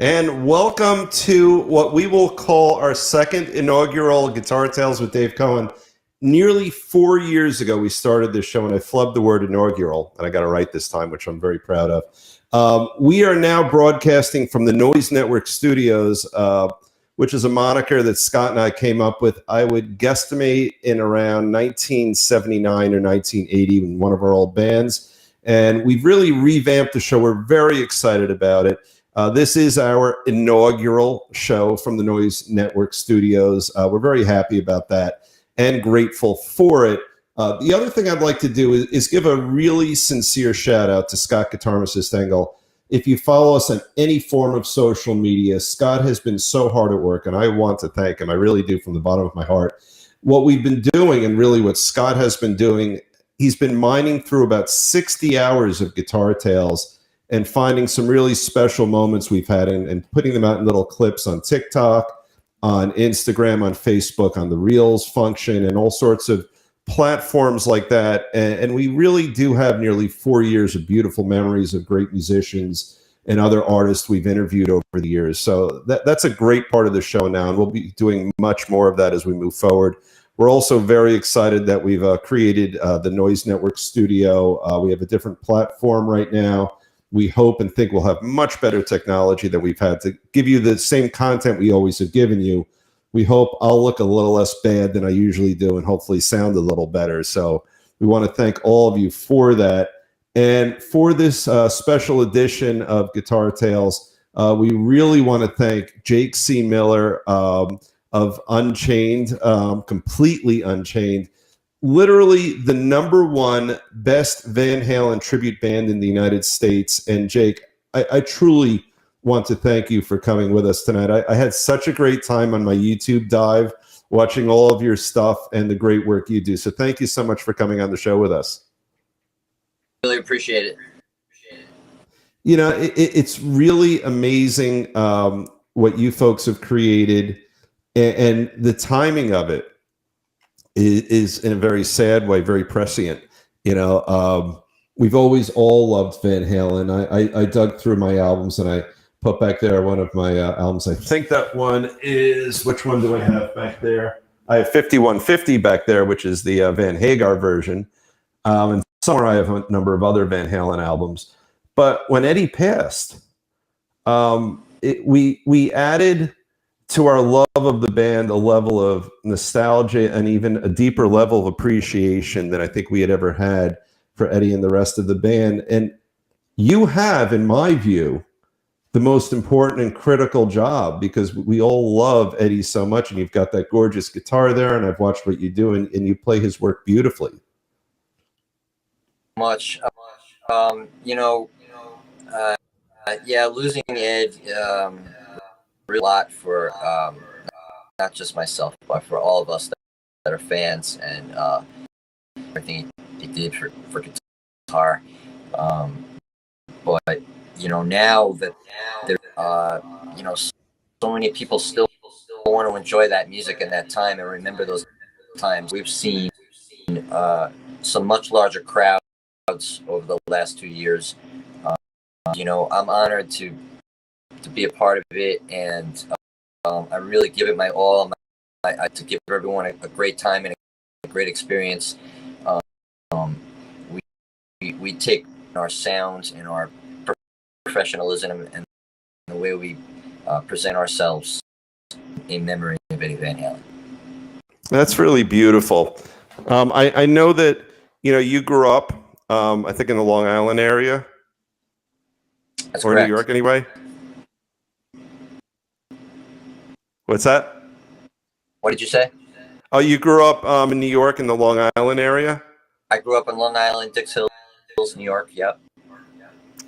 And welcome to what we will call our second inaugural Guitar Tales with Dave Cohen. Nearly 4 years ago, we started this show, and I flubbed the word inaugural, and I got it right this time, which I'm very proud of. We are now broadcasting from the Noise Network Studios, which is a moniker that Scott and I came up with, I would guesstimate, in around 1979 or 1980 in one of our old bands. And we've really revamped the show. We're very excited about it. This is our inaugural show from the Noise Network Studios. We're very happy about that and grateful for it. The other thing I'd like to do is give a really sincere shout out to Scott Guitarist Engel. If you follow us on any form of social media, Scott has been so hard at work, and I want to thank him. I really do, from the bottom of my heart. What we've been doing, and really what Scott has been doing, he's been mining through about 60 hours of Guitar Tales and finding some really special moments we've had and putting them out in little clips on TikTok, on Instagram, on Facebook, on the Reels function, and all sorts of platforms like that. And we really do have nearly 4 years of beautiful memories of great musicians and other artists we've interviewed over the years. So that's a great part of the show now, and we'll be doing much more of that as we move forward. We're also very excited that we've created the Noise Network Studio. We have a different platform right now. We hope and think we'll have much better technology than we've had to give you the same content we always have given you. We hope I'll look a little less bad than I usually do and hopefully sound a little better. So we want to thank all of you for that. And for this special edition of Guitar Tales, we really want to thank Jake C. Miller of Unchained, Completely Unchained. Literally the #1 best Van Halen tribute band in the United States. And Jake, I truly want to thank you for coming with us tonight. I had such a great time on my YouTube dive watching all of your stuff and the great work you do. So thank you so much for coming on the show with us. Really appreciate it. You know, it's really amazing what you folks have created, and the timing of it is in a very sad way, very prescient. You know, we've always all loved Van Halen. I dug through my albums, and I put back there one of my albums. I think that one is, which one do I have back there? I have 5150 back there, which is the Van Hagar version. And somewhere I have a number of other Van Halen albums. But when Eddie passed, we added to our love of the band a level of nostalgia and even a deeper level of appreciation than I think we had ever had for Eddie and the rest of the band. And you have, in my view, the most important and critical job, because we all love Eddie so much, and you've got that gorgeous guitar there, and I've watched what you do, and you play his work beautifully. Much. Yeah, losing Ed, really a lot for not just myself, but for all of us that are fans, and everything he did for guitar. But now that there, so many people still want to enjoy that music and that time and remember those times. We've seen some much larger crowds over the last 2 years. I'm honored to be a part of it, and I really give it my all. To give everyone a great time and a great experience. We take our sounds and our professionalism and the way we present ourselves in memory of Eddie Van Halen. That's really beautiful. I know that you grew up, I think, in the Long Island area. That's or correct. New York, anyway. What's that? What did you say? Oh, you grew up in New York in the Long Island area? I grew up in Long Island, Dix Hills, New York. Yep.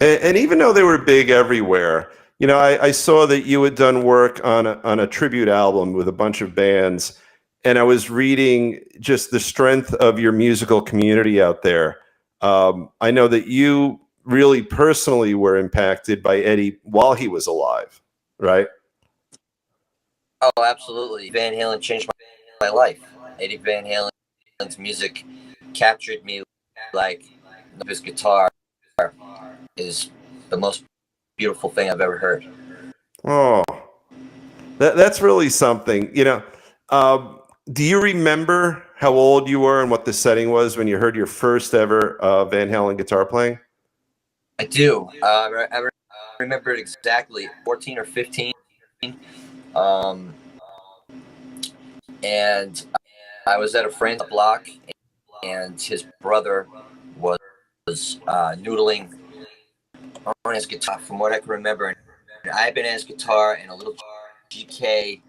And even though they were big everywhere, I saw that you had done work on a tribute album with a bunch of bands, and I was reading just the strength of your musical community out there. I know that you really personally were impacted by Eddie while he was alive, right? Oh, absolutely. Van Halen changed my life. Eddie Van Halen's music captured me like his guitar is the most beautiful thing I've ever heard. Oh, that's really something. Do you remember how old you were and what the setting was when you heard your first ever Van Halen guitar playing? I do. I remember it exactly, 14 or 15. Um, and I was at a friend's block, and his brother was noodling on his guitar, from what I can remember. And I had been at his guitar and a little GK,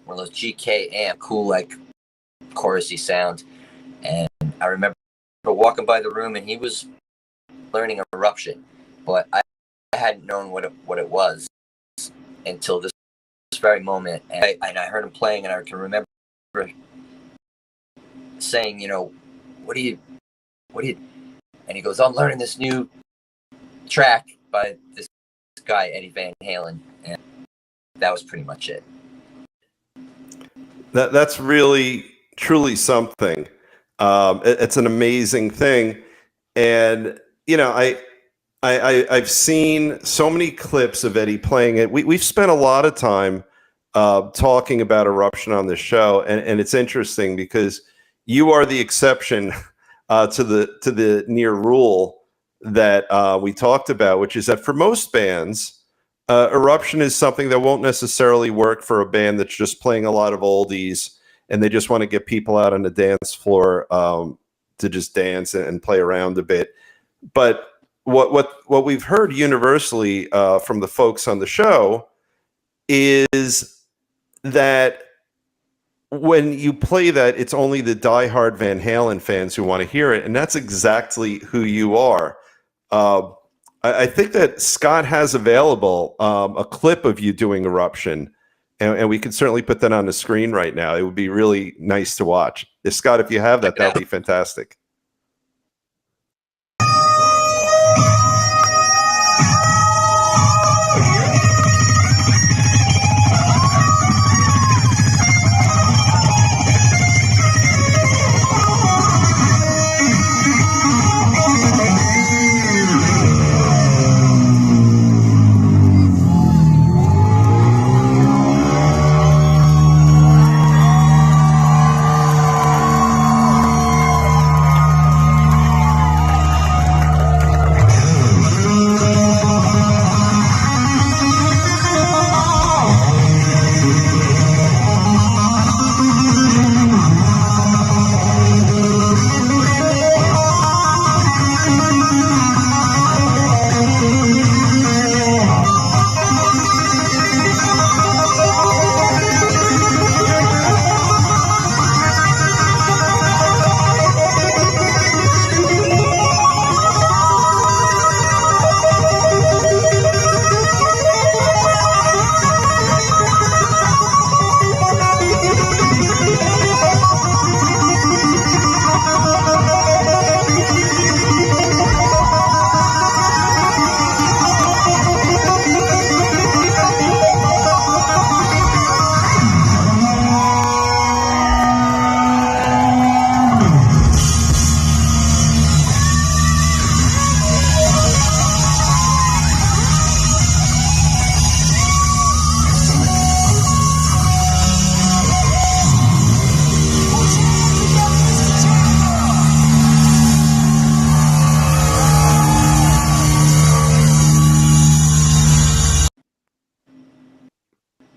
one of those GK amp, cool, like chorusy sound. And I remember walking by the room, and he was learning Eruption, but I hadn't known what it was until this very moment. And I heard him playing, and I can remember saying, what do you, and he goes, I'm learning this new track by this guy, Eddie Van Halen. And that was pretty much it. That's really, truly something. It's an amazing thing. And, I've seen so many clips of Eddie playing it. We've spent a lot of time talking about Eruption on this show, and it's interesting because you are the exception to the near rule that we talked about, which is that for most bands, Eruption is something that won't necessarily work for a band that's just playing a lot of oldies and they just want to get people out on the dance floor to just dance and play around a bit. But what we've heard universally from the folks on the show is that when you play that, it's only the diehard Van Halen fans who want to hear it, and that's exactly who you are. I think that Scott has available a clip of you doing Eruption, and we can certainly put that on the screen right now. It would be really nice to watch. Scott, if you have that, that would be fantastic.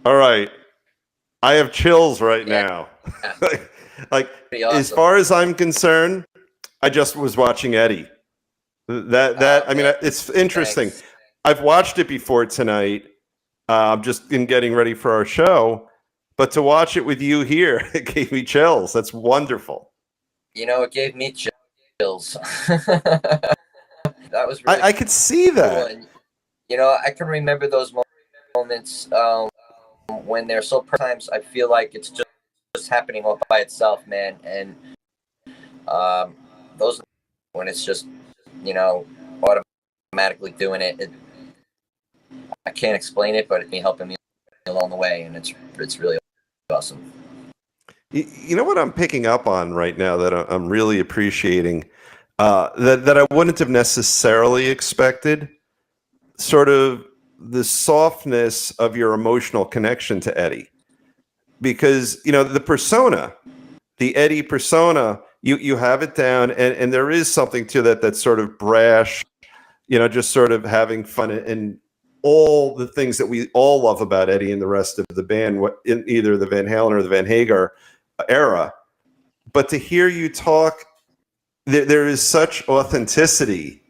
All right. I have chills right now. like awesome. As far as I'm concerned, I just was watching Eddie. I mean, it's interesting. Thanks. I've watched it before tonight. Just in getting ready for our show, but to watch it with you here, it gave me chills. That's wonderful. It gave me chills. That was really I could see that. cool. And, I can remember those moments when they're so times I feel like it's just happening all by itself, man. And those when it's just automatically doing it, I can't explain it, but it's helping me along the way, and it's really awesome. You know what I'm picking up on right now that I'm really appreciating, that I wouldn't have necessarily expected, sort of the softness of your emotional connection to Eddie, because the persona, the Eddie persona, you have it down, and there is something to that that's sort of brash, just sort of having fun, and all the things that we all love about Eddie and the rest of the band, in either the Van Halen or the Van Hagar era. But to hear you talk, there is such authenticity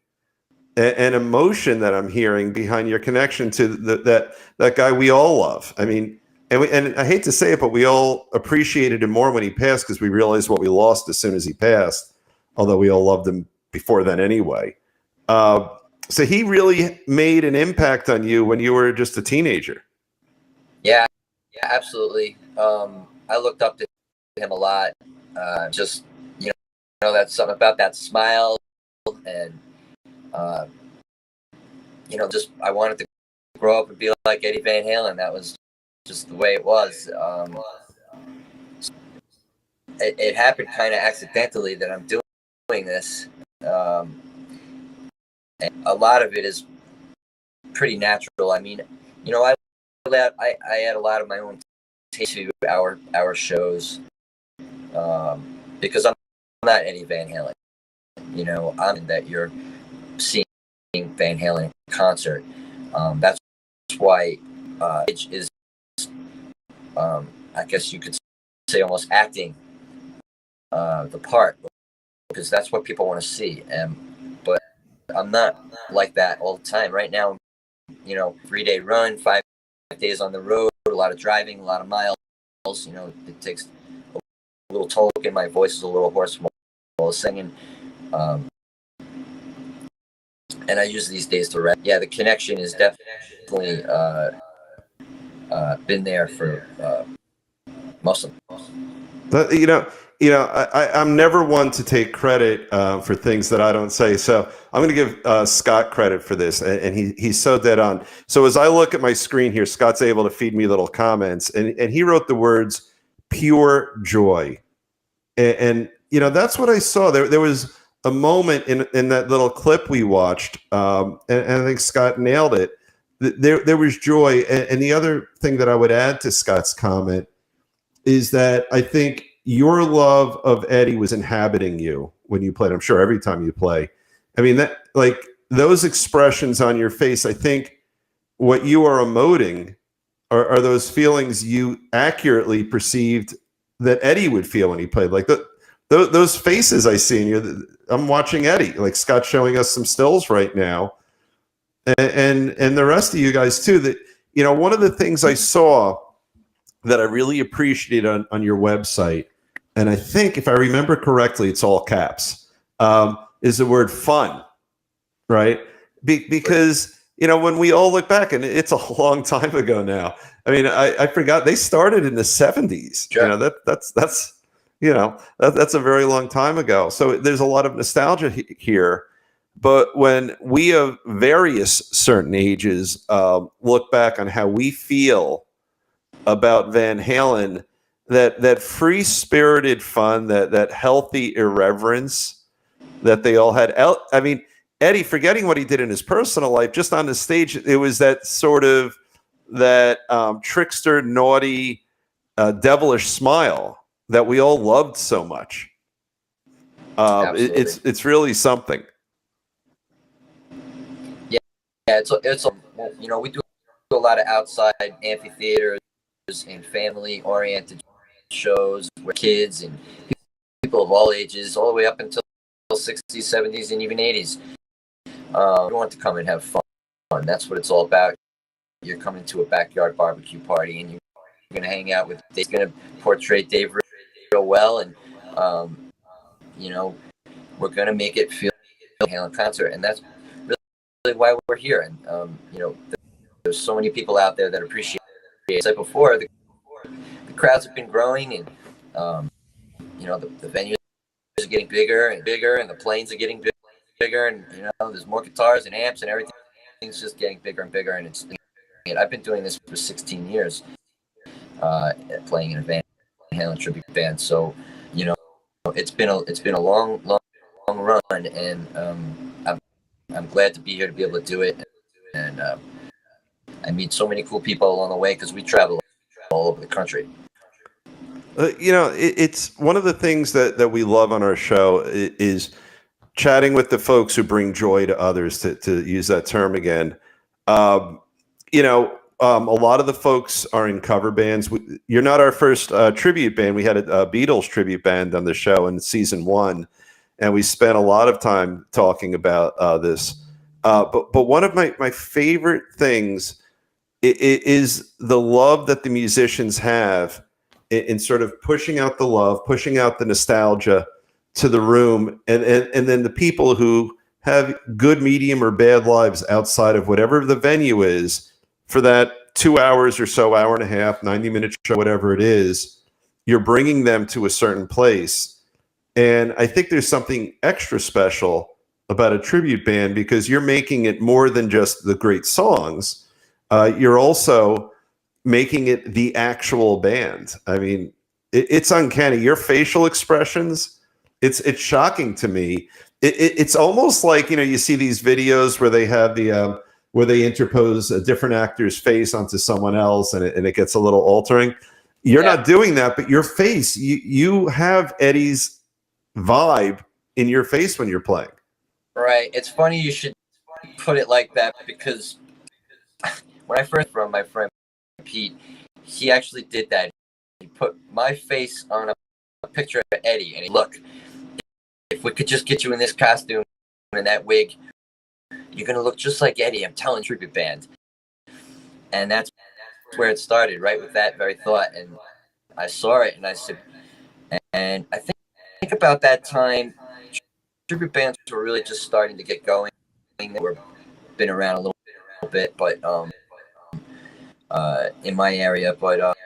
and emotion that I'm hearing behind your connection to that guy we all love. I mean, and I hate to say it, but we all appreciated him more when he passed, because we realized what we lost as soon as he passed, although we all loved him before then anyway. So he really made an impact on you when you were just a teenager. Yeah, absolutely. I looked up to him a lot. Just, that's something about that smile, and just I wanted to grow up and be like Eddie Van Halen. That was just the way it was. It happened kind of accidentally that I'm doing this. And a lot of it is pretty natural. I mean, I add a lot of my own taste to our shows, because I'm not Eddie Van Halen. I'm in that you're seeing Van Halen concert. That's why it is, I guess you could say, almost acting the part, because that's what people want to see. But I'm not like that all the time. Right now, 3-day run, 5 days on the road, a lot of driving, a lot of miles. It takes a little toll. And my voice is a little hoarse while singing. And I use these days to rest. Yeah, the connection is definitely been there for most of them. I'm never one to take credit for things that I don't say. So I'm going to give Scott credit for this, and he's so dead on. So as I look at my screen here, Scott's able to feed me little comments, and he wrote the words "pure joy," and that's what I saw. There was a moment in that little clip we watched, and I think Scott nailed it. There was joy, and the other thing that I would add to Scott's comment is that I think your love of Eddie was inhabiting you when you played. I'm sure every time you play. I mean, that, like, those expressions on your face, I think what you are emoting are those feelings you accurately perceived that Eddie would feel when he played. Like those faces I see in you, I'm watching Eddie, like Scott's showing us some stills right now. And the rest of you guys too, that, one of the things I saw that I really appreciate on your website, and I think if I remember correctly, it's all caps, is the word fun, right? Because, when we all look back, and it's a long time ago now. I mean, I forgot they started in the 70s. Sure. That's a very long time ago. So there's a lot of nostalgia here. But when we of various certain ages look back on how we feel about Van Halen, that free-spirited fun, that healthy irreverence that they all had. I mean, Eddie, forgetting what he did in his personal life, just on the stage, it was that sort of that trickster, naughty, devilish smile that we all loved so much. It's really something. Yeah, it's we do a lot of outside amphitheaters and family-oriented shows where kids and people of all ages, all the way up until 60s, 70s, and even 80s, want to come and have fun. That's what it's all about. You're coming to a backyard barbecue party, and you're going to hang out with Dave. He's going to portray Dave real well, and we're going to make it feel like a Halen concert, and that's really why we're here. And there's so many people out there that appreciate it. As I said before, the crowds have been growing, and the venues are getting bigger and bigger, and the planes are getting bigger, and there's more guitars and amps, and everything's just getting bigger and bigger. And I've been doing this for 16 years, playing in a Van Halen tribute band. So it's been a long run, and I'm glad to be here to be able to do it. And I meet so many cool people along the way because we travel all over the country. It's one of the things that we love on our show is chatting with the folks who bring joy to others, to use that term again. A lot of the folks are in cover bands. You're not our first tribute band. We had a Beatles tribute band on the show in season 1, and we spent a lot of time talking about this. But one of my favorite things is the love that the musicians have in sort of pushing out the love, pushing out the nostalgia to the room, and then the people who have good, medium, or bad lives outside of whatever the venue is for that 2 hours or so, hour and a half, 90-minute show, whatever it is, you're bringing them to a certain place. And I think there's something extra special about a tribute band because you're making it more than just the great songs. You're also making it the actual band. I mean, it's uncanny. Your facial expressions, it's shocking to me. It's almost like, you see these videos where they have the where they interpose a different actor's face onto someone else, and it gets a little altering. You're not doing that, but your face, you have Eddie's vibe in your face when you're playing. Right. It's funny you should put it like that because when I first from my friend Pete, he actually did that. He put my face on a picture of Eddie, and he look, if we could just get you in this costume and that wig, you're gonna look just like Eddie. I'm telling you, tribute band, and that's where it started, right with that very thought. And I saw it, and I said, and I think about that time, tribute bands were really just starting to get going. They were been around a little bit, but in my area, but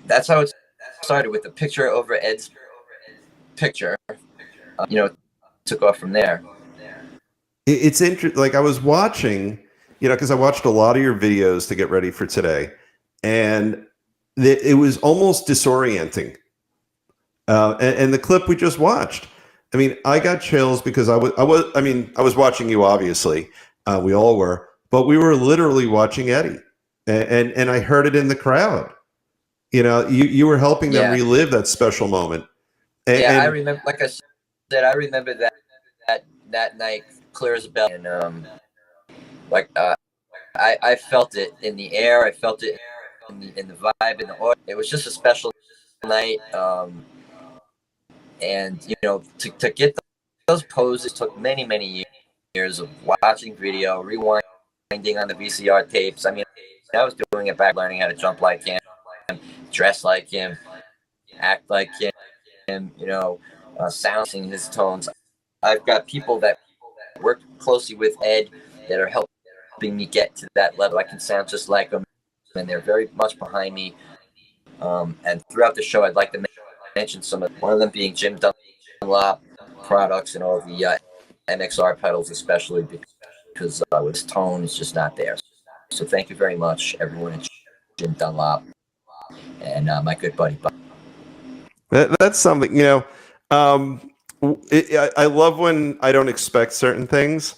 that's how it started with the picture over Ed's picture. Took off from there. It's interesting. Like I was watching, because I watched a lot of your videos to get ready for today, and it was almost disorienting. And the clip we just watched, I mean, I got chills because I was watching you, obviously. We all were, but we were literally watching Eddie, and I heard it in the crowd. You were helping them relive that special moment. And I remember, like I said, I remember that night clear as a bell, and I felt it in the air. I felt it in the vibe, in the audio. It was just a special night. And to get those poses took many years of watching video, rewinding on the VCR tapes. I mean, I was doing it back, learning how to jump like him, dress like him, act like him, sounding his tones. I've got people that work closely with Ed that are helping me get to that level. I can sound just like him, and they're very much behind me. And throughout the show, I'd like to mention one of them being Jim Dunlop products and all the MXR pedals, especially because his tone is just not there. So thank you very much, everyone at Jim Dunlop and my good buddy Bob. That's something, I love when I don't expect certain things,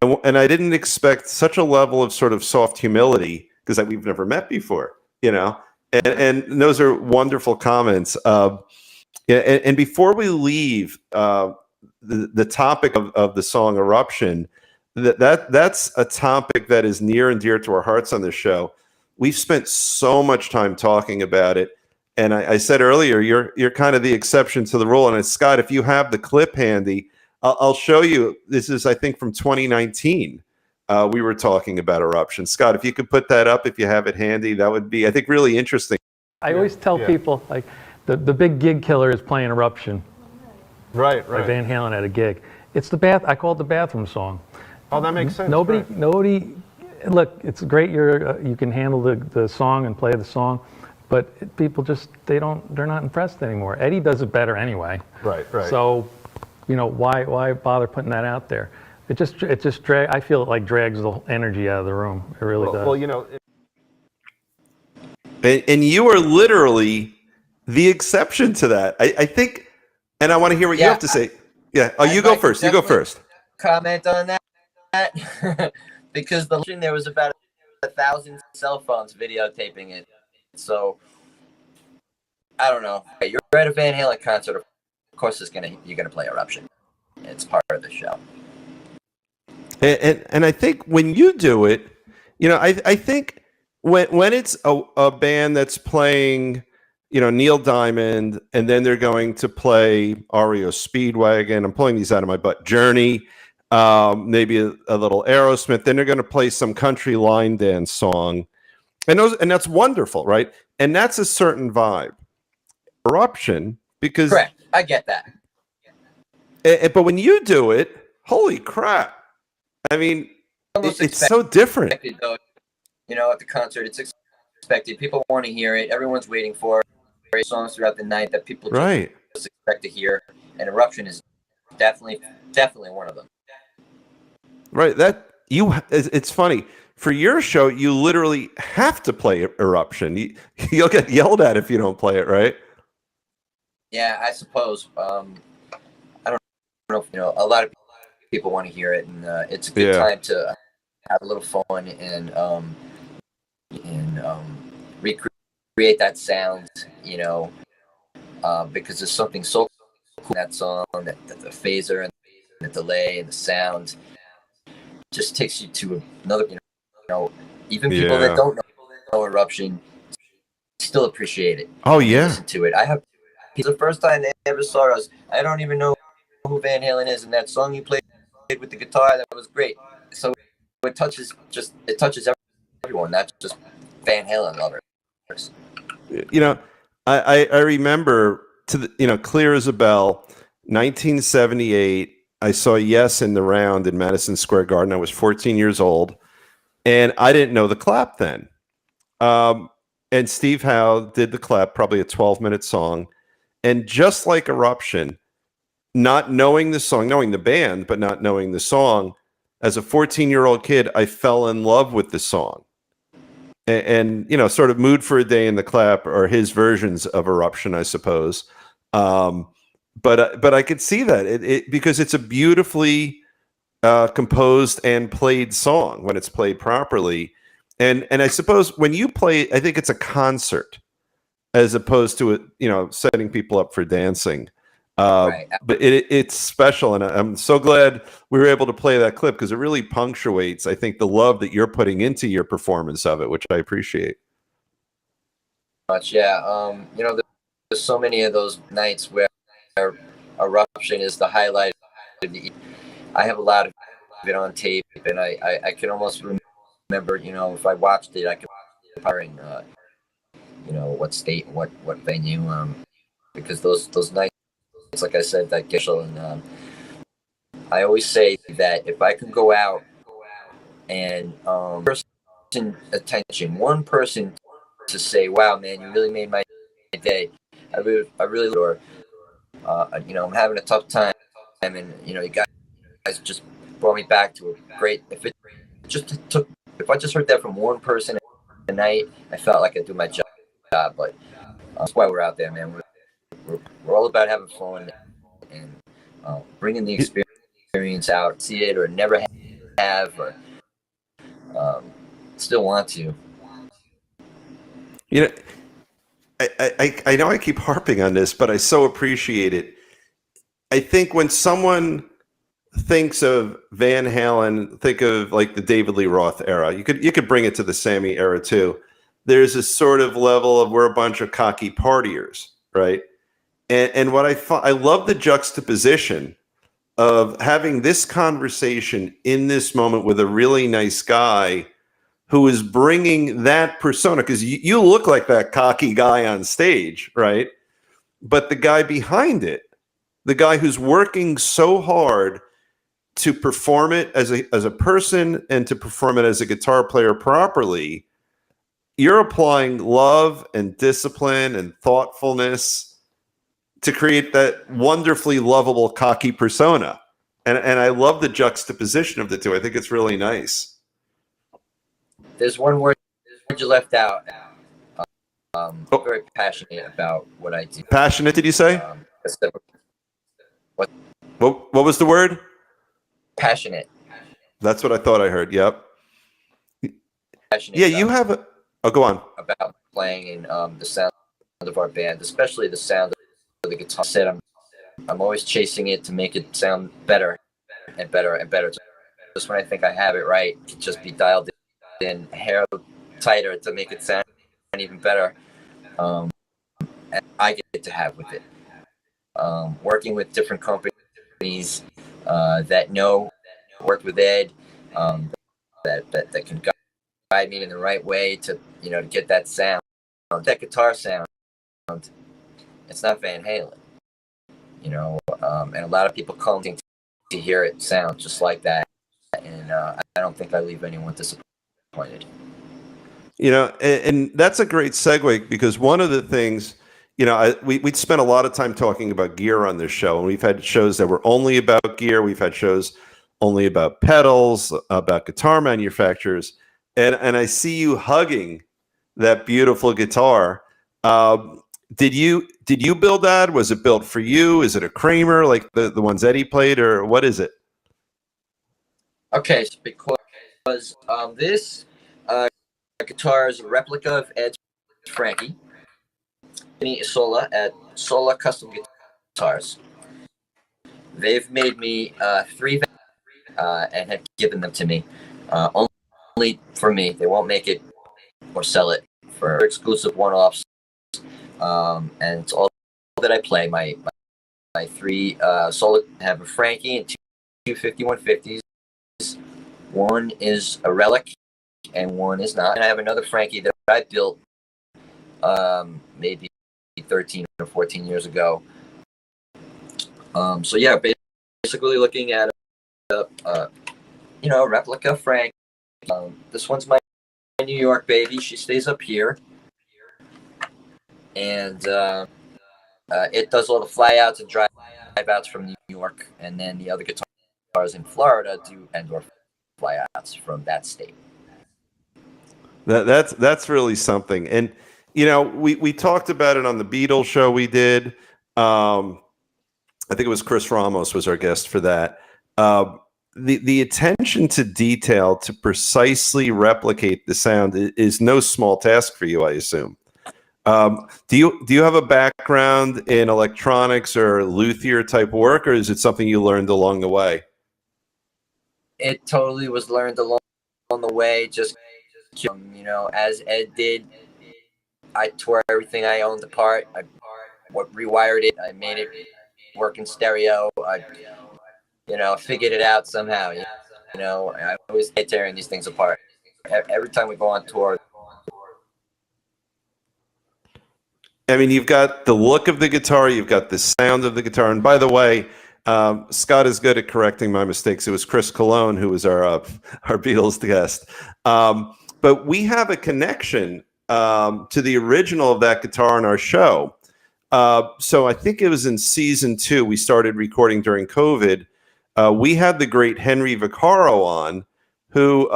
and I didn't expect such a level of sort of soft humility because we've never met before, and those are wonderful comments. And before we leave the topic of the song Eruption, that's a topic that is near and dear to our hearts on this show. We've spent so much time talking about it. And I said earlier, you're kind of the exception to the rule. And Scott, if you have the clip handy, I'll show you. This is, I think, from 2019. We were talking about Eruption. Scott, if you could put that up, if you have it handy, that would be, I think, really interesting. I always tell people, like, the big gig killer is playing Eruption. Right. Like Van Halen at a gig. It's I call it the bathroom song. Oh, that makes sense. Nobody. Look, it's great. You can handle the song and play the song. But people they're not impressed anymore. Eddie does it better anyway. Right. So, why bother putting that out there? It just I feel it like drags the energy out of the room. It really does. Well, and you are literally the exception to that. I think, and I want to hear what you have to say. Yeah. Oh, you go first. You go first. Comment on that. because there was about 1,000 cell phones videotaping it. So I don't know. You're at a Van Halen concert, of course, you're gonna play Eruption. It's part of the show. And I think when you do it, I think when it's a band that's playing, Neil Diamond, and then they're going to play REO Speedwagon. I'm pulling these out of my butt. Journey, maybe a little Aerosmith. Then they're going to play some country line dance song, and that's wonderful, right? And that's a certain vibe. Eruption, because correct, I get that. But when you do it, holy crap! I mean, it's so different. Though, at the concert, it's expected. People want to hear it. Everyone's waiting for it. Songs throughout the night that people just expect to hear. And Eruption is definitely one of them. Right. It's funny. For your show, you literally have to play Eruption. You'll get yelled at if you don't play it, right? Yeah, I suppose. I don't know. A lot of people want to hear it, and it's a good time to have a little fun and recreate that sound, because there's something so cool in that song, that the phaser and the delay and the sound just takes you to another, even people that don't know Eruption still appreciate it. Oh yeah, listen to it. It's the first time they ever saw us. I don't even know who Van Halen is, and that song you played with the guitar, that was great. So it touches everyone, not just Van Halen lovers. I remember clear as a bell, 1978. I saw Yes in the Round in Madison Square Garden. I was 14 years old, and I didn't know the clap then. And Steve Howe did the clap, probably a 12-minute song. And just like Eruption, not knowing the song, knowing the band, but not knowing the song, as a 14-year-old kid, I fell in love with the song. And sort of Mood for a Day in the Clap are his versions of Eruption, I suppose. But I could see that because it's a beautifully composed and played song when it's played properly. And I suppose when you play, I think it's a concert as opposed to setting people up for dancing. Right. But it's special, and I'm so glad we were able to play that clip because it really punctuates, I think, the love that you're putting into your performance of it, which I appreciate. Much, yeah. There's so many of those nights where Eruption is the highlight of the evening. I have a lot of it on tape, and I can almost remember, if I watched it, I could remember, what state, what venue, because those nights, like I said, that Gishel, and I always say that if I can go out and person attention, one person to say, "Wow, man, you really made my day," I really, or I'm having a tough time, and you guys just brought me back to a great. If I just heard that from one person tonight, I felt like I do my job. But that's why we're out there, man. We're all about having fun and bringing the experience out, see it or never have, or still want to. I know I keep harping on this, but I so appreciate it. I think when someone thinks of Van Halen, think of like the David Lee Roth era. You could bring it to the Sammy era too. There's a sort of level of we're a bunch of cocky partiers, right? And what I love the juxtaposition of having this conversation in this moment with a really nice guy who is bringing that persona, because you look like that cocky guy on stage, right? But the guy behind it, the guy who's working so hard to perform it as a person and to perform it as a guitar player properly, you're applying love and discipline and thoughtfulness to create that wonderfully lovable cocky persona. And I love the juxtaposition of the two. I think it's really nice. There's one word you left out. I'm very passionate about what I do. Passionate, did you say? What was the word? Passionate. That's what I thought I heard. Yep. passionate Yeah, you have a. Oh, go on. about playing and the sound of our band, especially the sound of the guitar. Said I'm always chasing it to make it sound better and better and better. Just when I think I have it right, it just be dialed in, hair tighter to make it sound even better. And I get to have with it. Working with different companies that worked with Ed, that can guide me in the right way to to get that sound, that guitar sound. It's not Van Halen, and a lot of people come to hear it sound just like that, and I don't think I leave anyone disappointed. And that's a great segue because one of the things, we'd spent a lot of time talking about gear on this show, and we've had shows that were only about gear. We've had shows only about pedals, about guitar manufacturers, and I see you hugging that beautiful guitar. Did you build that? Was it built for you? Is it a Kramer like the ones Eddie played, or what is it? Okay, so because this guitar is a replica of Ed's Frankie. Sola at Sola Custom Guitars. They've made me 3 and have given them to me only for me. They won't make it or sell it for exclusive one-offs. And it's all that I play. My 3 Sola have a Frankie and two 5150s. One is a relic and one is not. And I have another Frankie that I built maybe 13 or 14 years ago. So yeah, basically looking at a replica Frank. This one's my New York baby. She stays up here, and it does all the flyouts and drive outs from New York, and then the other guitars in Florida do and/or flyouts from that state. That's really something. And we talked about it on the Beatles show we did. I think it was Chris Ramos was our guest for that. The attention to detail to precisely replicate the sound is no small task for you, I assume. Do you have a background in electronics or luthier type work, or is it something you learned along the way? It totally was learned along the way. Just as Ed did, I tore everything I owned apart. I rewired it. I made it work in stereo. I figured it out somehow. I always hate tearing these things apart. Every time we go on tour. I mean, you've got the look of the guitar, you've got the sound of the guitar. And by the way, Scott is good at correcting my mistakes. It was Chris Cologne who was our Beatles guest. But we have a connection to the original of that guitar in our show. So I think it was in season 2. We started recording during COVID. We had the great Henry Vaccaro on, who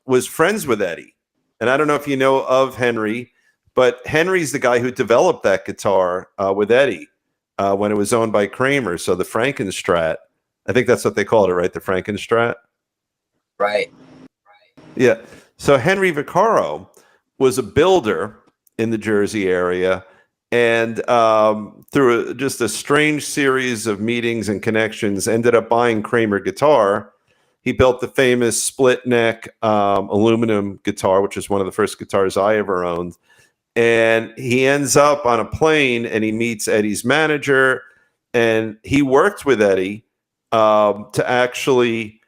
was friends with Eddie. And I don't know if you know of Henry, but Henry's the guy who developed that guitar with Eddie when it was owned by Kramer. So the Frankenstrat, I think that's what they called it, right? The Frankenstrat? Right. Yeah. So Henry Vaccaro was a builder in the Jersey area. And through just a strange series of meetings and connections, ended up buying Kramer guitar. He built the famous split neck aluminum guitar, which is one of the first guitars I ever owned. And he ends up on a plane and he meets Eddie's manager. And he worked with Eddie to actually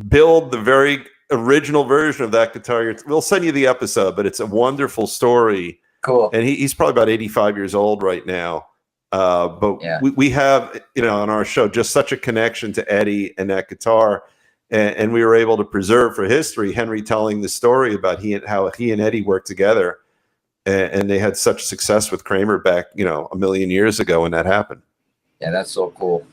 build the very original version of that guitar. We'll send you the episode, but it's a wonderful story. Cool. And he's probably about 85 years old right now. But yeah. we have, on our show, just such a connection to Eddie and that guitar. And we were able to preserve for history Henry telling the story about how he and Eddie worked together. And they had such success with Kramer back, a million years ago when that happened. Yeah, that's so cool.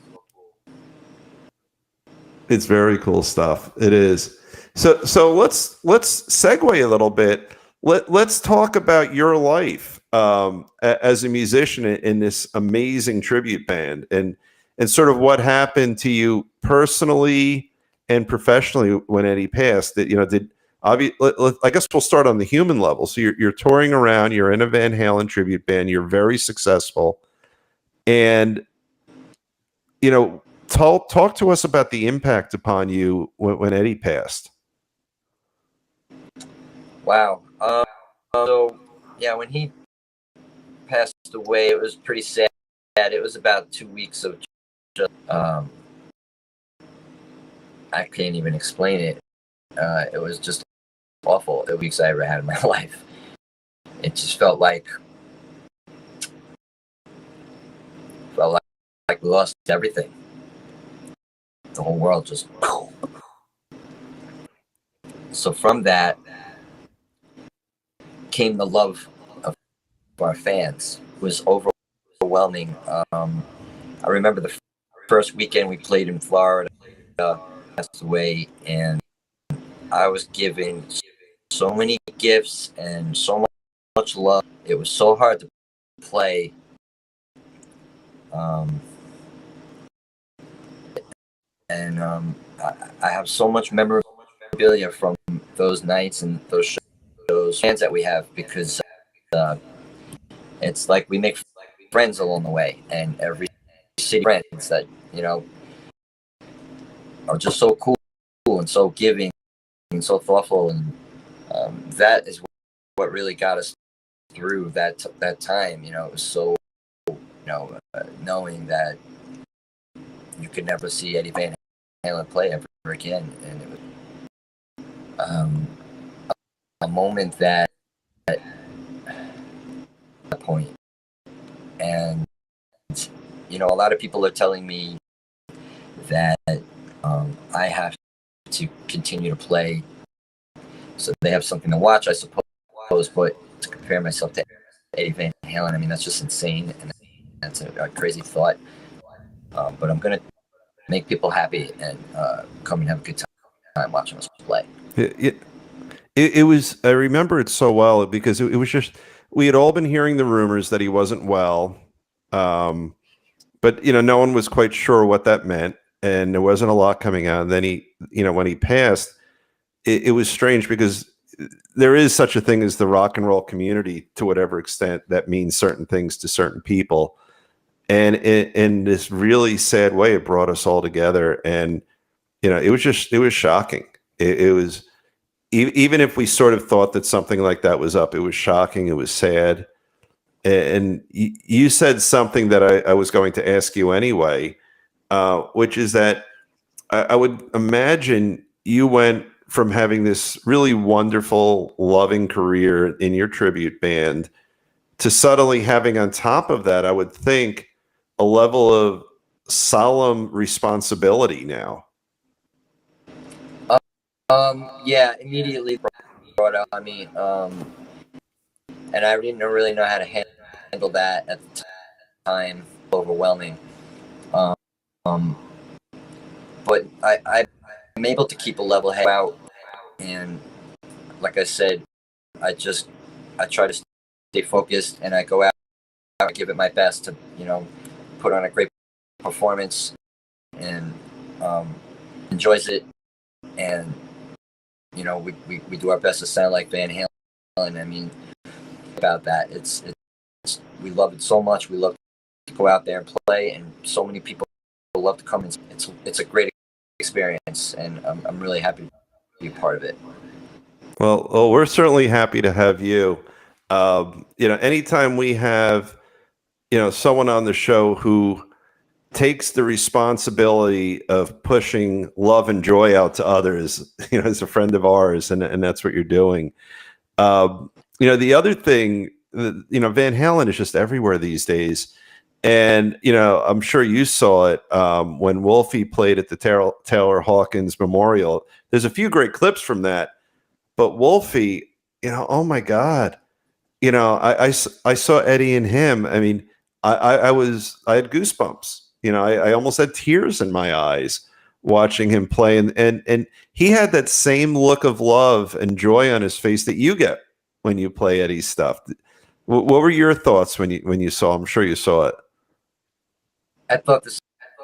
It's very cool stuff. It is. So let's segue a little bit. Let's talk about your life as a musician in this amazing tribute band, and sort of what happened to you personally and professionally when Eddie passed. That I guess we'll start on the human level. So you're touring around, you're in a Van Halen tribute band, you're very successful, and talk to us about the impact upon you when Eddie passed. Wow. So yeah, when he passed away, it was pretty sad. It was about 2 weeks of just, I can't even explain it. It was just awful. The weeks I ever had in my life. It just felt like we lost everything. The whole world just. So from that came the love of our fans. It was overwhelming. I remember the first weekend we played in Florida, passed away, and I was given so many gifts and so much love. It was so hard to play. I have so much memorabilia from those nights and those shows, fans that we have, because it's like we make friends along the way, and every city friends that are just so cool and so giving and so thoughtful, and that is what really got us through that time. It was so knowing that you could never see Eddie Van Halen play ever again, and it was a moment that at that point. And a lot of people are telling me that I have to continue to play so they have something to watch, I suppose, but to compare myself to Eddie Van Halen, I mean, that's just insane, and that's a crazy thought. But I'm going to make people happy and come and have a good time watching us play. It was, I remember it so well because it was just, we had all been hearing the rumors that he wasn't well, but no one was quite sure what that meant, and there wasn't a lot coming out. And then when he passed, it was strange because there is such a thing as the rock and roll community, to whatever extent that means certain things to certain people. And in this really sad way, it brought us all together. And, it was shocking. It was, even if we sort of thought that something like that was up, it was shocking. It was sad. And you said something that I was going to ask you anyway, which is that I would imagine you went from having this really wonderful, loving career in your tribute band to suddenly having on top of that, I would think, a level of solemn responsibility now. Yeah, immediately brought up on me, and I didn't really know how to handle that at the time. Overwhelming, but I'm able to keep a level head out, and like I said, I try to stay focused, and I go out and give it my best to put on a great performance, and enjoys it, and we do our best to sound like Van Halen. I mean, about that, it's we love it so much. We love to go out there and play, and so many people love to come. It's a great experience, and I'm really happy to be a part of it. Well, we're certainly happy to have you. Anytime we have someone on the show who takes the responsibility of pushing love and joy out to others, as a friend of ours, and that's what you're doing. The other thing, Van Halen is just everywhere these days. And, I'm sure you saw it when Wolfie played at the Taylor Hawkins Memorial. There's a few great clips from that. But Wolfie, oh my God, I saw Eddie and him. I mean, I had goosebumps. I almost had tears in my eyes watching him play, and he had that same look of love and joy on his face that you get when you play Eddie's stuff. What were your thoughts when you saw? I'm sure you saw it. I thought the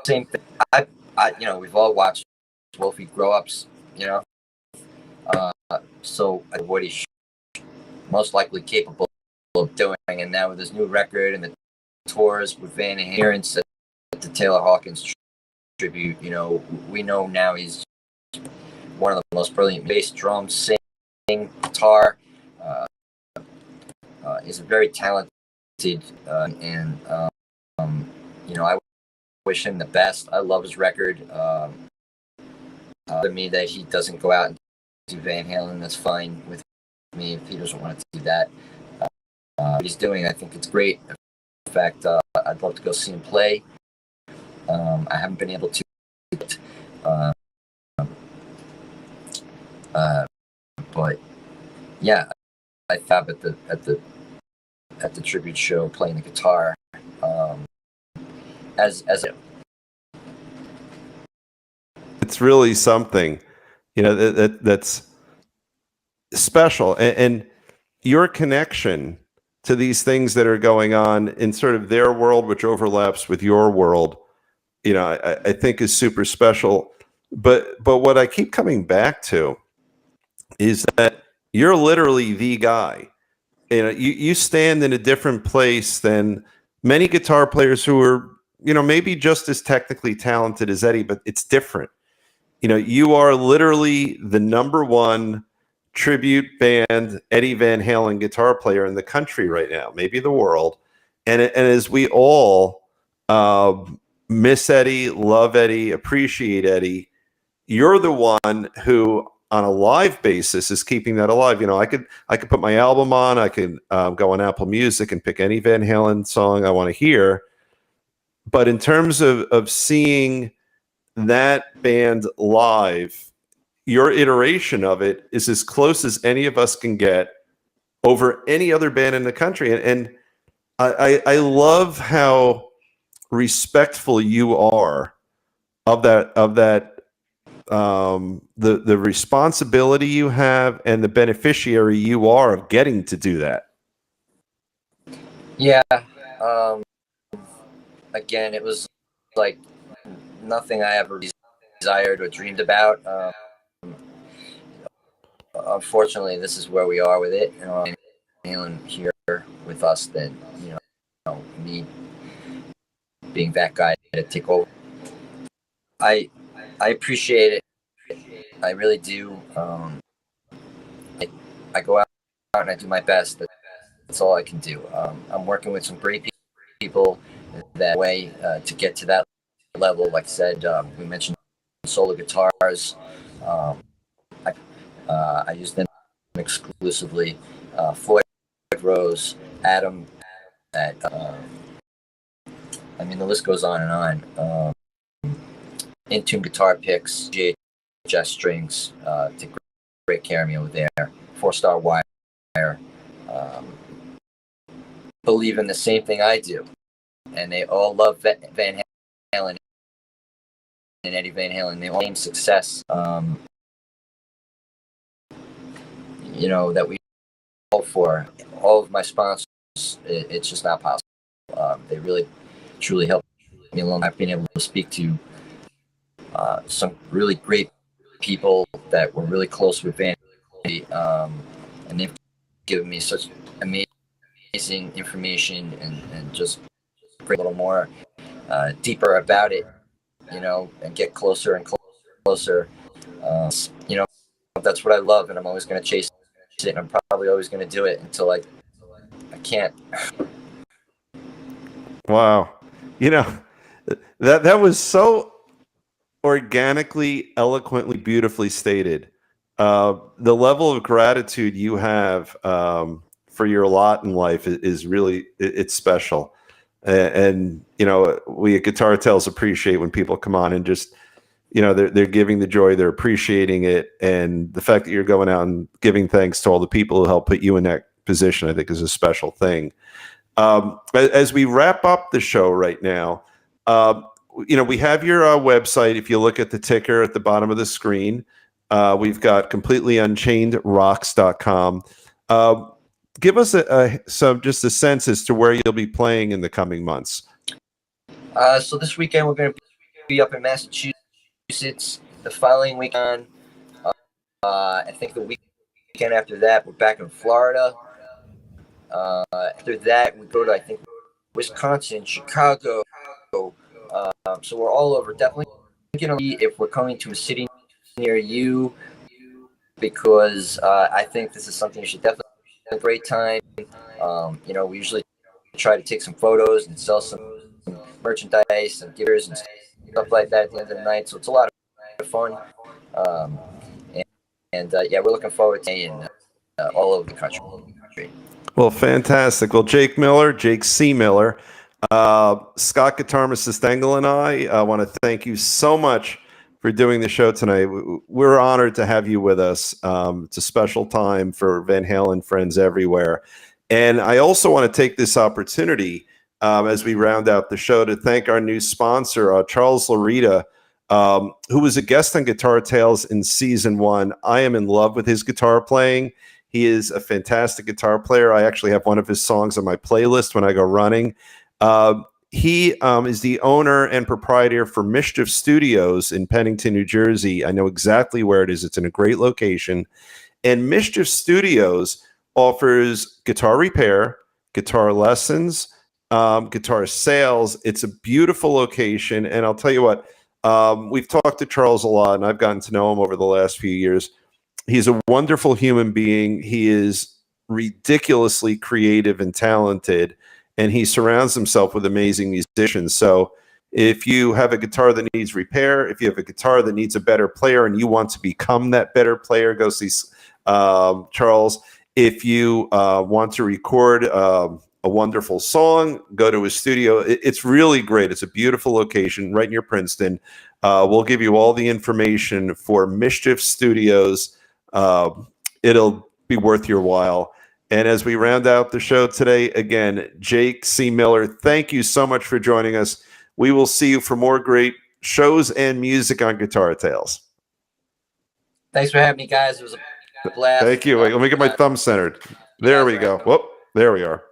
same thing. We've all watched Wolfie grow ups. so what he's most likely capable of doing. And now with his new record and the tours with Van Halen at the Taylor Hawkins tribute, you know, we know now he's one of the most brilliant bass, drums, sing, guitar. Is very talented, and you know, I wish him the best. I love his record. To me, that he doesn't go out and do Van Halen, that's fine with me. If he doesn't want to do that, what he's doing, I think it's great. In fact, I'd love to go see him play. I haven't been able to, but yeah, I thought at the tribute show playing the guitar. As It's really something, you know, that's special, and your connection to these things that are going on in sort of their world, which overlaps with your world, you know, I think is super special. But what I keep coming back to is that you're literally the guy. You know, you stand in a different place than many guitar players who are, you know, maybe just as technically talented as Eddie, but it's different. You know, you are literally the number one tribute band Eddie Van Halen guitar player in the country right now, maybe the world. And as we all miss Eddie, love Eddie, appreciate Eddie, you're the one who, on a live basis, is keeping that alive. You know, I could put my album on, I could go on Apple Music and pick any Van Halen song I want to hear. But in terms of seeing that band live, your iteration of it is as close as any of us can get over any other band in the country. And I love how respectful you are of that the responsibility you have and the beneficiary you are of getting to do that. Yeah. Again, it was like nothing I ever desired or dreamed about. Unfortunately, this is where we are with it. You know, Halen here with us, that you know, me being that guy to take over. I appreciate it. I really do. I go out and I do my best. That's all I can do. I'm working with some great people that way to get to that level. Like I said, we mentioned solo guitars. I use them exclusively. Floyd Rose, Adam, at I mean, the list goes on and on. In-tune guitar picks, GHS strings, take great care of me over there. 4-star wire. Believe in the same thing I do, and they all love Van Halen and Eddie Van Halen. They all aim success. You know, that we hope for. All of my sponsors, it's just not possible. They really, truly help me along. I've been able to speak to some really great people that were really close with Van, and they've given me such amazing information and just a little more deeper about it, you know, and get closer and closer. You know, that's what I love, and I'm always going to chase it, and I'm probably always going to do it until I can't. Wow. You know, that was so organically, eloquently, beautifully stated. The level of gratitude you have for your lot in life is really, it's special. And you know, we at Guitar Tales appreciate when people come on and just, you know, they're giving the joy, they're appreciating it, and the fact that you're going out and giving thanks to all the people who helped put you in that position, I think, is a special thing. As we wrap up the show right now, you know, we have your website. If you look at the ticker at the bottom of the screen, we've got completelyunchainedrocks.com. Give us just a sense as to where you'll be playing in the coming months. So this weekend we're going to be up in Massachusetts. The following weekend, I think the weekend weekend after that, we're back in Florida. After that, we go to, I think, Wisconsin, Chicago. So we're all over. Definitely going to be if we're coming to a city near you, because I think this is something you should definitely have a great time. You know, we usually try to take some photos and sell some merchandise and givers and stuff like that at the end of the night. So it's a lot of fun. Yeah, we're looking forward to seeing all over the country. Well, fantastic. Well, Jake C. Miller, Scott Guitar, Mrs. Stengel, and I want to thank you so much for doing the show tonight. We're honored to have you with us. It's a special time for Van Halen friends everywhere. And I also want to take this opportunity as we round out the show to thank our new sponsor, Charles Larita, who was a guest on Guitar Tales in season 1. I am in love with his guitar playing. He is a fantastic guitar player. I actually have one of his songs on my playlist when I go running. He is the owner and proprietor for Mischief Studios in Pennington, New Jersey. I know exactly where it is. It's in a great location. And Mischief Studios offers guitar repair, guitar lessons, guitar sales. It's a beautiful location. And I'll tell you what, we've talked to Charles a lot, and I've gotten to know him over the last few years. He's a wonderful human being. He is ridiculously creative and talented, and he surrounds himself with amazing musicians. So if you have a guitar that needs repair, if you have a guitar that needs a better player and you want to become that better player, go see Charles. If you want to record a wonderful song, go to his studio. It's really great. It's a beautiful location right near Princeton. We'll give you all the information for Mischief Studios. It'll be worth your while. And as we round out the show today, again, Jake C. Miller, thank you so much for joining us. We will see you for more great shows and music on Guitar Tales. Thanks for having me, guys. It was a blast. Thank you. Let me get my thumb centered. There we go. Whoop, there we are.